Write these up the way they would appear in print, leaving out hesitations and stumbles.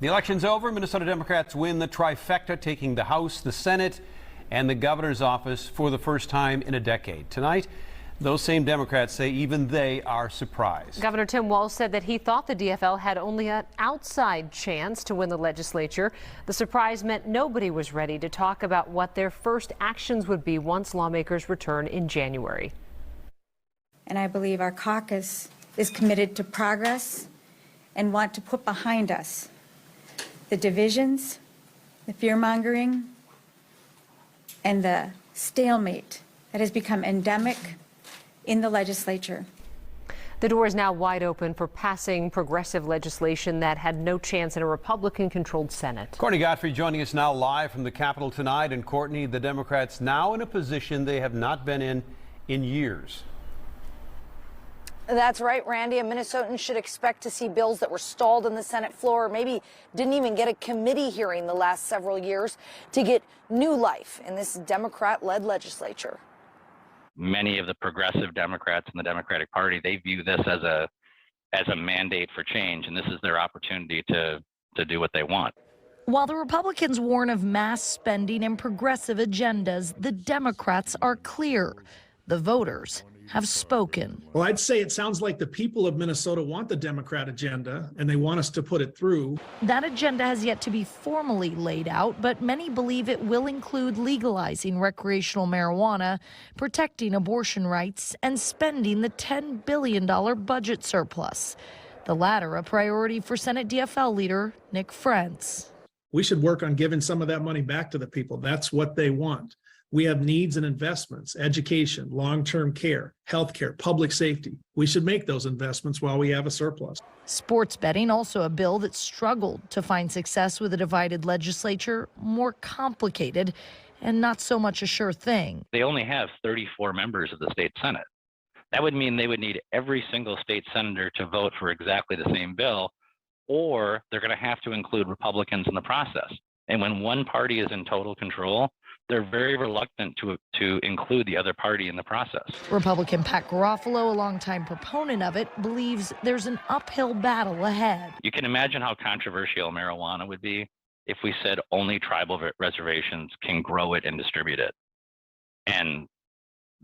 The election's over. Minnesota Democrats win the trifecta, taking the House, the Senate, and the governor's office for the first time in a decade. Tonight, those same Democrats say even they are surprised. Governor Tim Walz said that he thought the DFL had only an outside chance to win the legislature. The surprise meant nobody was ready to talk about what their first actions would be once lawmakers return in January. And I believe our caucus is committed to progress and want to put behind us the divisions, the fear-mongering, and the stalemate that has become endemic in the legislature. The door is now wide open for passing progressive legislation that had no chance in a Republican-controlled Senate. Courtney Godfrey joining us now live from the Capitol tonight. And Courtney, the Democrats now in a position they have not been in years. That's right, Randy. And Minnesotans should expect to see bills that were stalled on the Senate floor, or maybe didn't even get a committee hearing the last several years, to get new life in this Democrat-led legislature. Many of the progressive Democrats in the Democratic Party, they view this as a mandate for change, and this is their opportunity to do what they want. While the Republicans warn of mass spending and progressive agendas, the Democrats are clear. The voters have spoken. Well, I'd say it sounds like the people of Minnesota want the Democrat agenda, and they want us to put it through. That agenda has yet to be formally laid out, but many believe it will include legalizing recreational marijuana, protecting abortion rights, and spending the $10 billion budget surplus. The latter a priority for Senate DFL leader Nick Frentz. We should work on giving some of that money back to the people. That's what they want. We have needs and investments, education, long-term care, healthcare, public safety. We should make those investments while we have a surplus. Sports betting, also a bill that struggled to find success with a divided legislature, more complicated and not so much a sure thing. They only have 34 members of the state Senate. That would mean they would need every single state senator to vote for exactly the same bill, or they're going to have to include Republicans in the process. And when one party is in total control, they're very reluctant to include the other party in the process. Republican Pat Garofalo, a longtime proponent of it, believes there's an uphill battle ahead. You can imagine how controversial marijuana would be if we said only tribal reservations can grow it and distribute it. And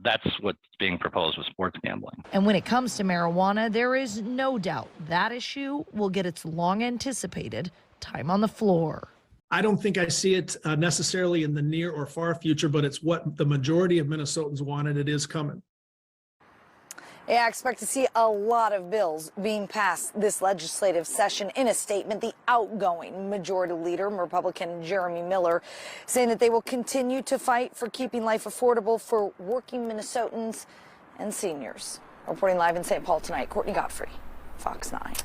that's what's being proposed with sports gambling. And when it comes to marijuana, there is no doubt that issue will get its long-anticipated time on the floor. I don't think I see it necessarily in the near or far future, but it's what the majority of Minnesotans want, and it is coming. Yeah, I expect to see a lot of bills being passed this legislative session. In a statement, the outgoing majority leader, Republican Jeremy Miller, saying that they will continue to fight for keeping life affordable for working Minnesotans and seniors. Reporting live in St. Paul tonight, Courtney Godfrey, Fox 9.